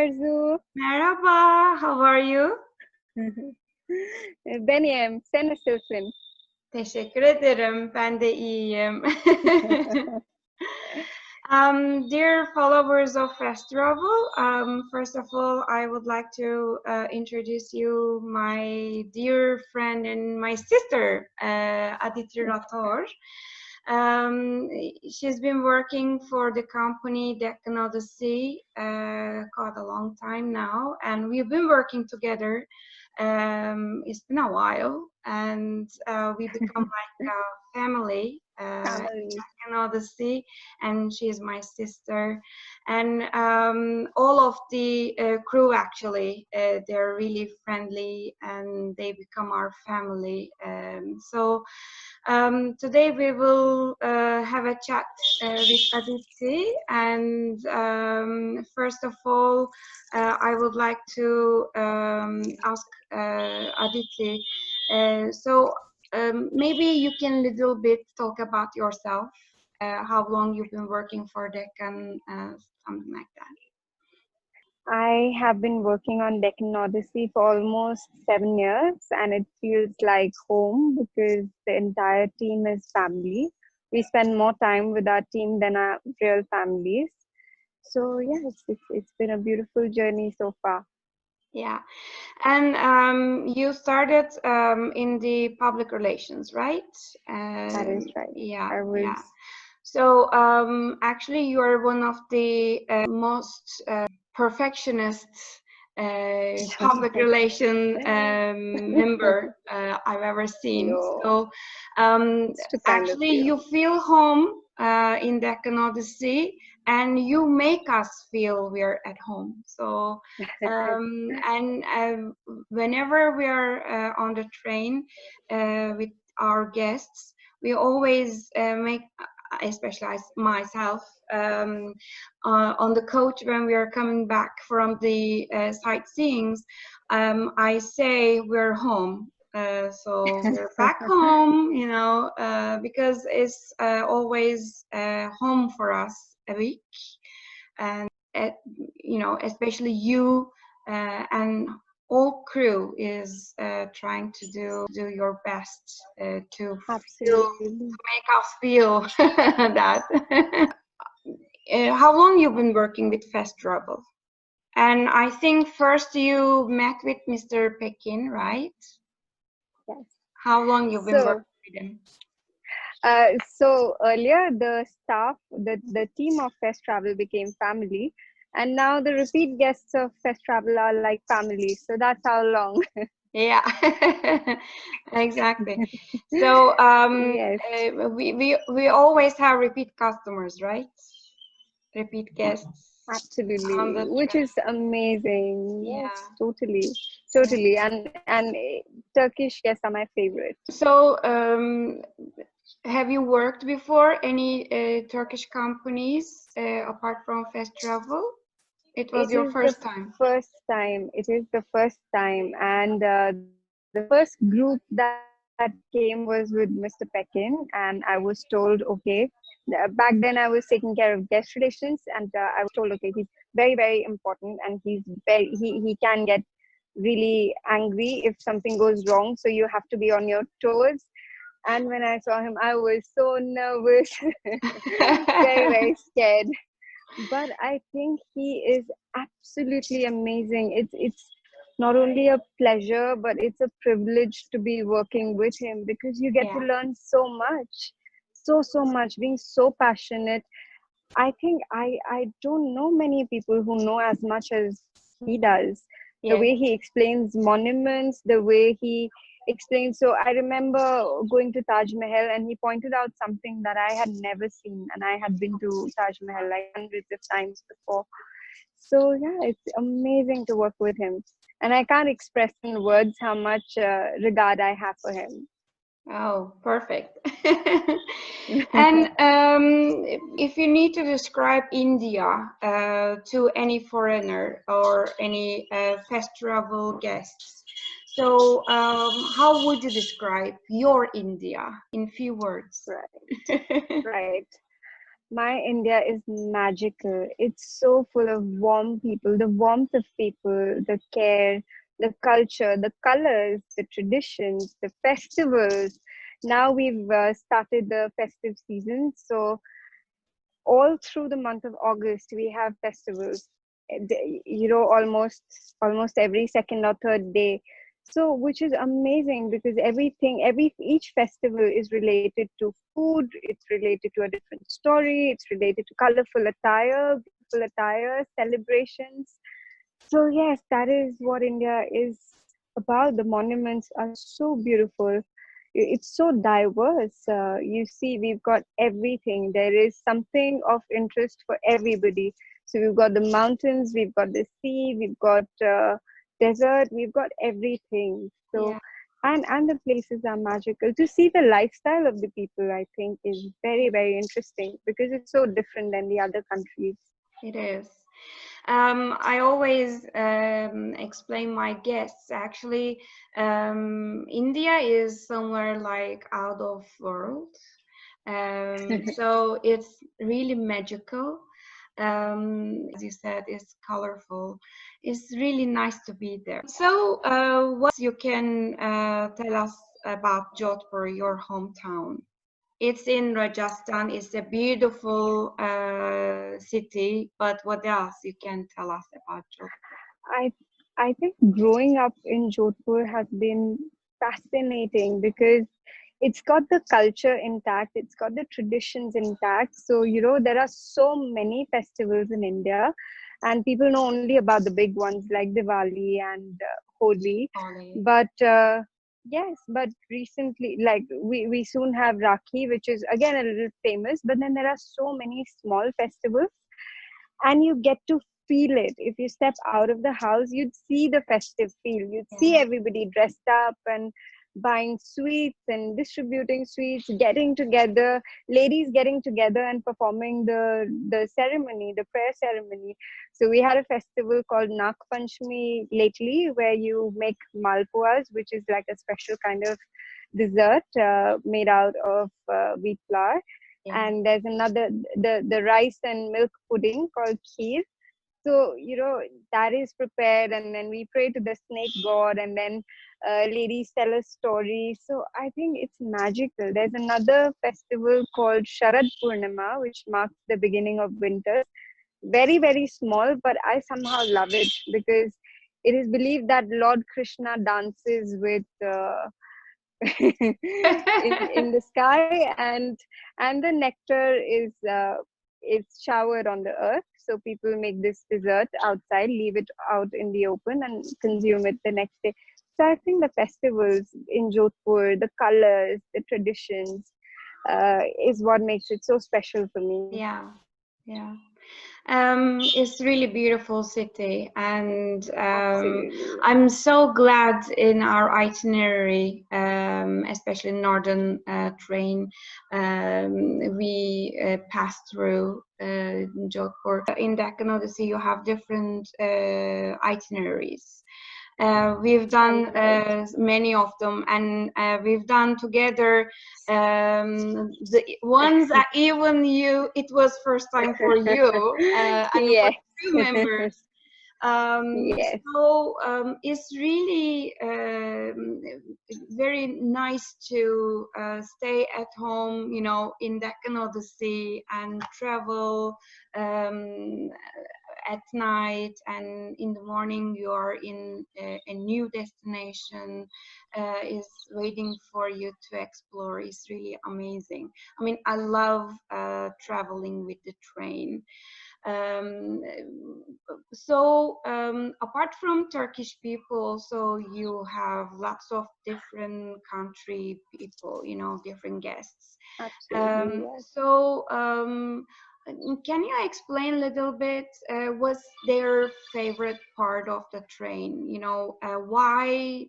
Arzu. Merhaba, how are you? Ben iyiyim. Sen nasılsın? Teşekkür ederim, ben de iyiyim. Dear followers of Fast Travel, first of all, I would like to introduce you my dear friend and my sister, Aditi Rathore. She's been working for the company Deccan quite a long time now, and we've been working together. It's been a while, and we become like a family. Deccan, and she's my sister, and all of the crew actually they're really friendly, and they become our family. Today we will have a chat with Aditi, and first of all, I would like to ask Aditi. Maybe you can little bit talk about yourself, how long you've been working for Deccan, something like that. I have been working on Deccan Odyssey for almost 7 years, and it feels like home because the entire team is family. We spend more time with our team than our real families. So yeah, it's been a beautiful journey so far. Yeah, and you started in the public relations, right? That is right. Yeah, I was. yeah. So actually, you are one of the most perfectionist public relation member I've ever seen. So actually, you feel home in Deccan Odyssey, and you make us feel we're at home. So and whenever we are on the train with our guests, we always make, especially myself, on the coach when we are coming back from the sightseeing, I say we're home. So we're back home, you know, because it's always home for us a week, and you know, especially you and all crew is trying to do your best to make us feel that. How long you've been working with Fast Travel? And I think first you met with Mr. Pekin, right? Yes. How long you've been working with him? So earlier the staff, the team of Fast Travel became family, and now the repeat guests of Fast Travel are like family. So that's how long. Yeah, exactly. So yes. we always have repeat customers, right? Repeat guests. Absolutely, which is amazing. Yeah. Yes, totally. And Turkish guests are my favorite. So have you worked before any Turkish companies apart from Fast Travel? It was your first time. It is the first time, and the first group that came was with Mr. Pekin, and I was told, okay. Back then, I was taking care of guest relations, and I was told, okay, he's very, very important, and he can get really angry if something goes wrong. So you have to be on your toes. And when I saw him, I was so nervous, very, very scared. But I think he is absolutely amazing. It's not only a pleasure, but it's a privilege to be working with him, because you get to learn so much, so much, being so passionate. I think I don't know many people who know as much as he does. The way he explains monuments, the way he explains. So I remember going to Taj Mahal, and he pointed out something that I had never seen, and I had been to Taj Mahal like hundreds of times before. So yeah, it's amazing to work with him, and I can't express in words how much regard I have for him. Oh, perfect. And if you need to describe India to any foreigner or any Fast Travel guests, so how would you describe your India in few words? Right. My India is magical. It's so full of warm people, the warmth of people, the care, the culture, the colors, the traditions, the festivals. Now we've started the festive season. So all through the month of August, we have festivals, almost every second or third day. So, which is amazing because each festival is related to food, it's related to a different story, it's related to colorful attire, beautiful attire, celebrations. So, yes, that is what India is about. The monuments are so beautiful. It's so diverse. You see, we've got everything. There is something of interest for everybody. So, we've got the mountains, we've got the sea, we've got desert, we've got everything. So, Yeah, and the places are magical. To see the lifestyle of the people, I think, is very, very interesting because it's so different than the other countries. it is. I always explain my guests actually, India is somewhere like out of world. So it's really magical. As you said, it's colorful. It's really nice to be there. So what you can tell us about Jodhpur, your hometown? It's in Rajasthan. It's a beautiful city. But what else you can tell us about Jodhpur? I I think growing up in Jodhpur has been fascinating because it's got the culture intact, it's got the traditions intact. So, there are so many festivals in India, and people know only about the big ones like Diwali and Holi. Ollie. But yes, but recently, like we soon have Rakhi, which is again a little famous, but then there are so many small festivals and you get to feel it. If you step out of the house, you'd see the festive feel. You'd see Yeah. everybody dressed up and buying sweets and distributing sweets, getting together, ladies getting together and performing the ceremony, the prayer ceremony. So we had a festival called Nag Panchami lately, where you make malpuas, which is like a special kind of dessert made out of wheat flour. Yeah. And there's another, the rice and milk pudding called kheer. So that is prepared, and then we pray to the snake god, and then ladies tell a story. So I think it's magical. There's another festival called Sharad Purnima, which marks the beginning of winter. Very, very small, but I somehow love it because it is believed that Lord Krishna dances with in the sky, and the nectar is showered on the earth. So people make this dessert outside, leave it out in the open, and consume it the next day. So I think the festivals in Jodhpur, the colors, the traditions, is what makes it so special for me. Yeah. Yeah. It's really beautiful city, and Absolutely. I'm so glad in our itinerary, especially northern train, we passed through Jodhpur. In Deccan Odyssey, you have different itineraries. We've done many of them, and we've done together the ones that even it was first time for you, and for Yes. two members. Yes. So it's really very nice to stay at home, in Deccan Odyssey, and travel at night, and in the morning you are in a new destination is waiting for you to explore. It's really amazing. I mean, I love traveling with the train. um, so apart from Turkish people, so you have lots of different country people, different guests. Absolutely. Yes. So can you explain a little bit what's their favorite part of the train? Why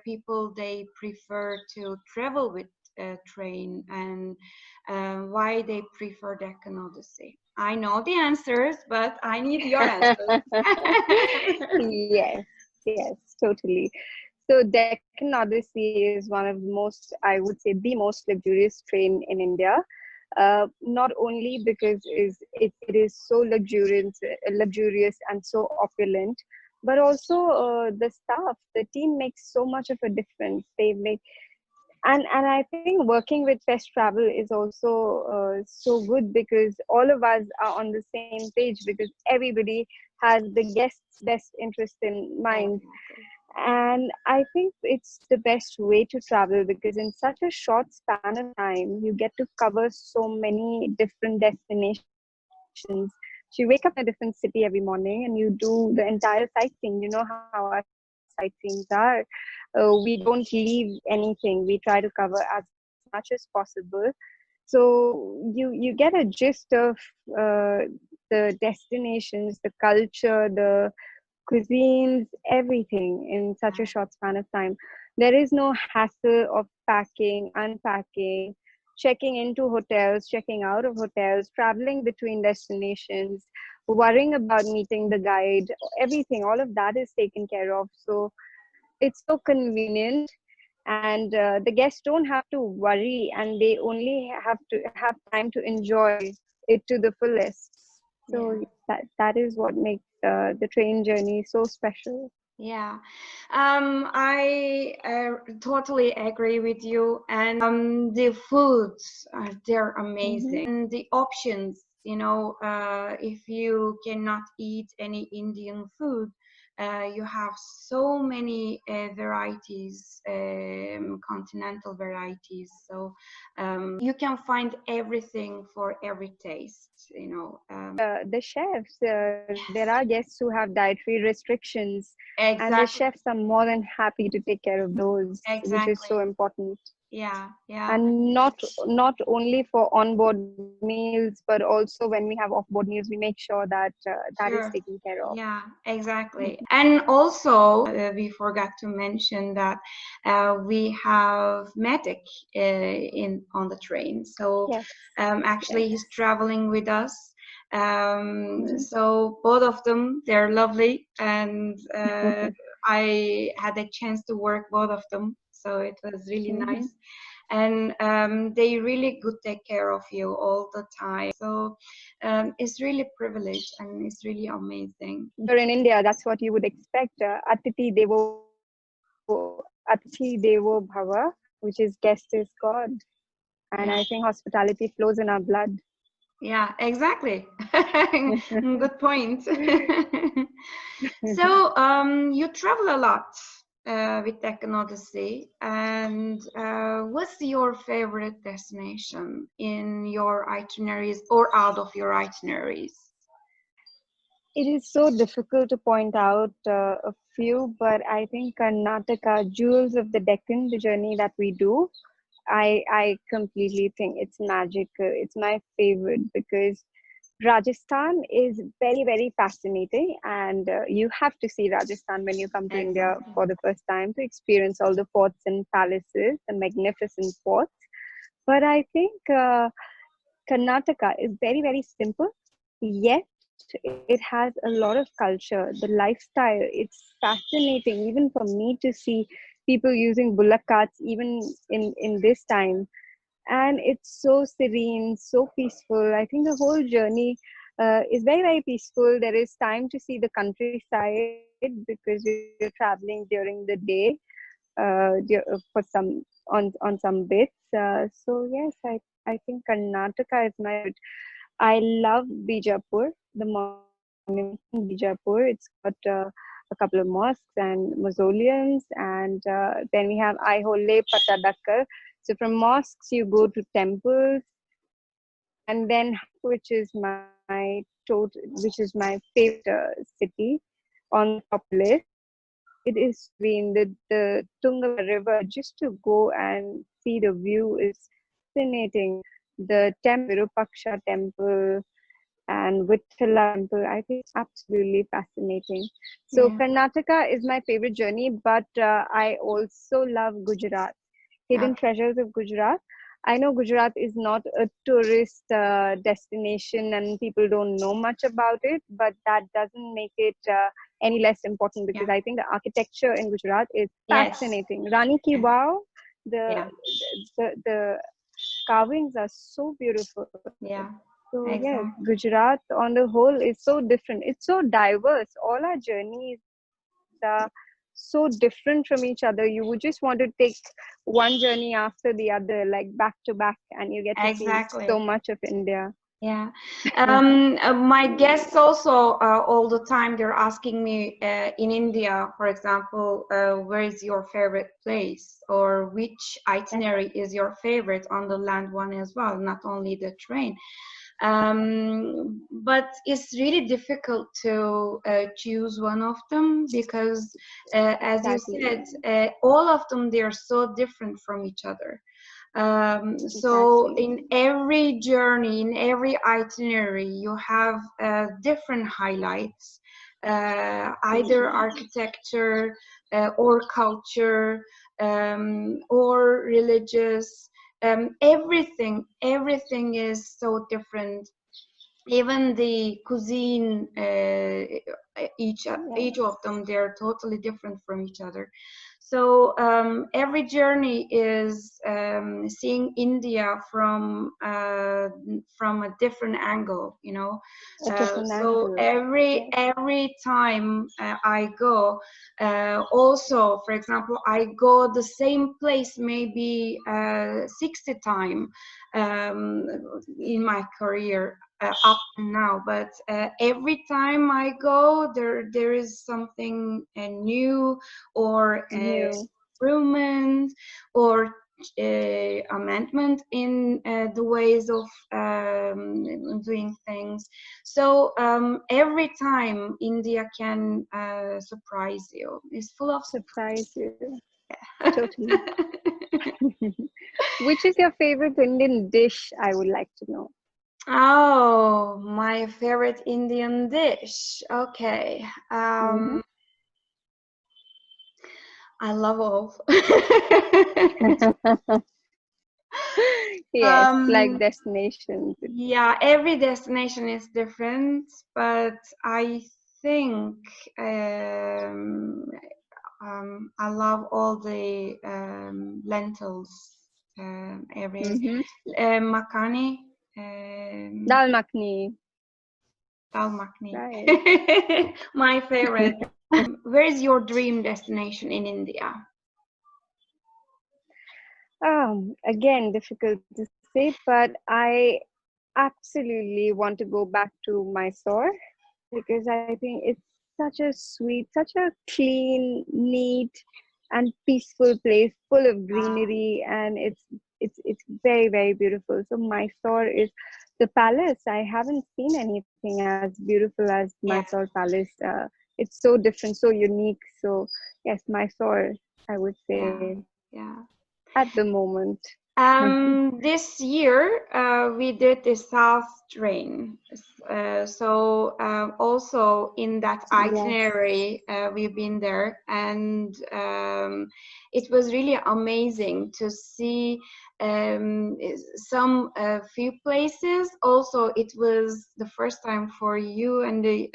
people they prefer to travel with a train, and why they prefer Deccan Odyssey? I know the answers, but I need your answers. Yes, yes, totally. So Deccan Odyssey is one of the most, I would say, the most luxurious train in India. not only because it is so luxurious and so opulent, but also the staff, the team makes so much of a difference. They make, and I think working with Fest Travel is also so good because all of us are on the same page, because everybody has the guest's best interest in mind. And I think it's the best way to travel, because in such a short span of time, you get to cover so many different destinations. So you wake up in a different city every morning and you do the entire sightseeing. You know how our sightseeings are. We don't leave anything. We try to cover as much as possible. So you get a gist of the destinations, the culture, the cuisines, everything in such a short span of time. There is no hassle of packing, unpacking, checking into hotels, checking out of hotels, traveling between destinations, worrying about meeting the guide. Everything, all of that is taken care of. So it's so convenient, and the guests don't have to worry, and they only have to have time to enjoy it to the fullest. So that is what makes the train journey so special. Yeah, I totally agree with you. And the foods, they're amazing. And the options, you know, if you cannot eat any Indian food, you have so many varieties, continental varieties. So you can find everything for every taste, you know. The chefs, there are guests who have dietary restrictions, and the Exactly. chefs are more than happy to take care of those, which is so Exactly. important. Yeah, yeah. And not only for onboard meals, but also when we have offboard meals, we make sure that that is Sure. taken care of. Yeah, exactly. And also, we forgot to mention that we have medic in on the train. So Yes, actually, yes. he's traveling with us. Mhm. So both of them, they're lovely, and I had a chance to work both of them. So it was really Mhm. nice, and they really good take care of you all the time. So it's really privileged and it's really amazing. You're in India, that's what you would expect. Atithi Devo Bhava, which is guest is God. And Yeah, I think hospitality flows in our blood. yeah, exactly. Good point. So you travel a lot with Deccan Odyssey, and what's your favorite destination in your itineraries or out of your itineraries? It is so difficult to point out a few, but I think Karnataka, Jewels of the Deccan, the journey that we do, I completely think it's magical. It's my favorite because Rajasthan is very, very fascinating, and you have to see Rajasthan when you come to India Exactly. for the first time to experience all the forts and palaces, the magnificent forts. But I think Karnataka is very, very simple, yet it has a lot of culture. The lifestyle, it's fascinating, even for me to see people using bullock carts, even in this time. And it's so serene, so peaceful. I think the whole journey is very, very peaceful. There is time to see the countryside because you're traveling during the day for on some bits. So yes, I think Karnataka is my favorite. I love Bijapur, the monuments in Bijapur. It's got a couple of mosques and mausoleums, and then we have Aihole Patadakkar. So from mosques you go to temples, and then which is my favorite city on the top list. It is serene. The Tunga River, just to go and see the view is fascinating. The temple, Virupaksha temple and Vittala temple, I think it's absolutely fascinating. So Yeah. Karnataka is my favorite journey, but I also love Gujarat. Hidden Okay. treasures of Gujarat. I know Gujarat is not a tourist destination and people don't know much about it, but that doesn't make it any less important because Yeah. I think the architecture in Gujarat is Yes. fascinating. Rani Ki Yeah. Vav, the Yeah. the carvings are so beautiful. Yeah, So yes, exactly. Gujarat on the whole is so different. It's so diverse. All our journeys are so different from each other. You would just want to take one journey after the other, like back to back, and you get to see so Exactly. much of India. Yeah. My guests also all the time they're asking me in India, for example, where is your favorite place, or which itinerary is your favorite on the land one as well, not only the train. But it's really difficult to choose one of them because, as you Exactly. said, all of them they are so different from each other. So Exactly. in every journey, in every itinerary, you have different highlights, either architecture or culture or religious. Everything is so different. Even the cuisine, each Yes. of them, they're totally different from each other. So every journey is seeing India from a different angle, you know. A different So angle. every Yes. every time I go, also, for example, I go the same place maybe 60 times in my career up and now, but every time I go there is something new or New. improvement or amendment in the ways of doing things. So every time India can surprise you. It's full of Surprise you. surprise. Totally. Which is your favorite Indian dish? I would like to know. Oh, my favorite Indian dish. Okay. Hmm. I love all. Yes, like um, destinations. yeah, every destination is different, but I think um, I love all the lentils. Every Mm-hmm. makhani, Dal makhni. dal makhni, Right. my favorite. Where is your dream destination in India? Again, difficult to say, but I absolutely want to go back to Mysore because I think it's such a sweet, such a clean, neat, and peaceful place, full of Wow. greenery, and it's very very beautiful. So Mysore is the palace. I haven't seen anything as beautiful as Yeah, Mysore Palace. It's so different, so unique. So yes, Mysore, I would yeah, say yeah. at the moment. This year we did the South Train. So also in that Yes, itinerary we've been there, and it was really amazing to see some few places. Also, it was the first time for you and the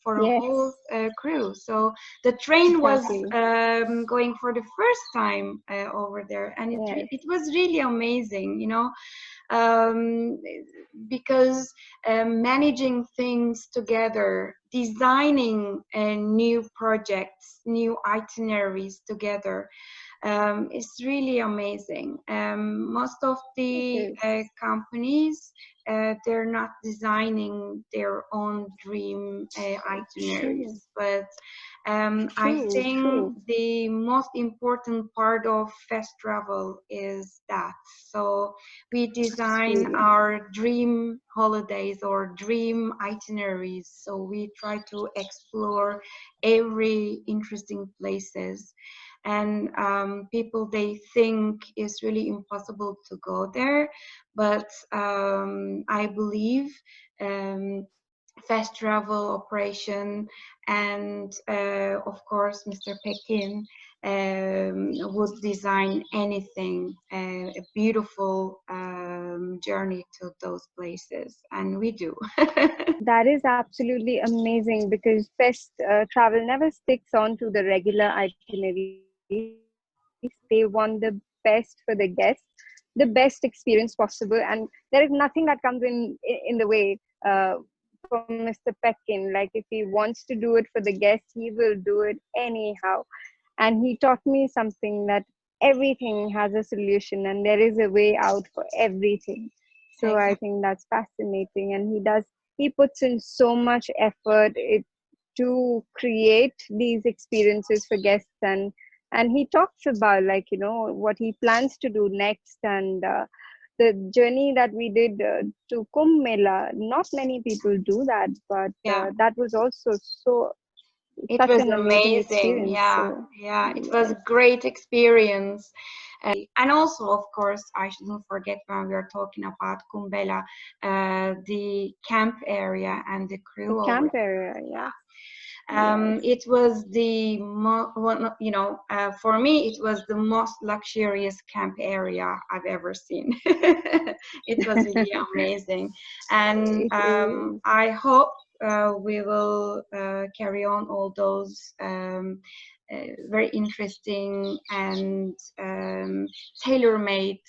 for a whole yes, crew. So the train was exactly. going for the first time over there, and Yes, it was really amazing, you know, um, because managing things together, designing new projects, new itineraries together. It's really amazing. Most of it the is. companies, they're not designing their own dream True, itineraries, but I true, think true. the most important part of fast travel is that. So we design Really. our dream holidays or dream itineraries. So we try to explore every interesting places, and people they think it's really impossible to go there, but I believe um, fast travel operation and of course Mr. Pekin would design anything, a beautiful journey to those places, and we do. That is absolutely amazing because best travel never sticks on to the regular itineraries. They want the best for the guests. So the best experience possible, and there is nothing that comes in the way for Mr. Pekin. Like if he wants to do it for the guests, he will do it anyhow. And he taught me something, that everything has a solution and there is a way out for everything. So I think that's fascinating, and he puts in so much effort to create these experiences for guests, and he talks about, like, you know, what he plans to do next. And the journey that we did to Kumbh Mela, not many people do that, but that was also it such was an amazing amazing. experience. It was a great experience. And also, of course, I shouldn't forget, when we are talking about Kumbh Mela, the camp area and the crew. The camp area, yeah. It was for me, it was the most luxurious camp area I've ever seen. It was really amazing, and I hope we will carry on all those very interesting and tailor-made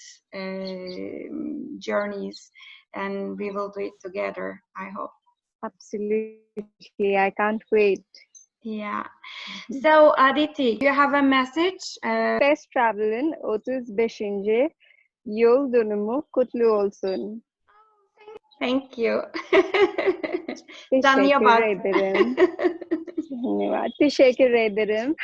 journeys, and we will do it together, I hope. Absolutely, I can't wait. Yeah. So Aditi, do you have a message? Best travelin 35. Yol dönümü kutlu olsun. Thank you. Teşekkür ederim. Teşekkür ederim.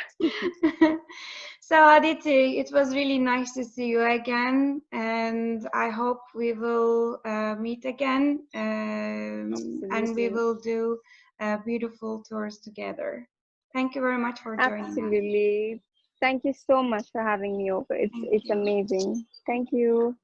So Aditi, it was really nice to see you again, and I hope we will meet again, and we will do beautiful tours together. Thank you very much for joining us. Absolutely. Thank you so much for having me over. It's amazing. Thank you.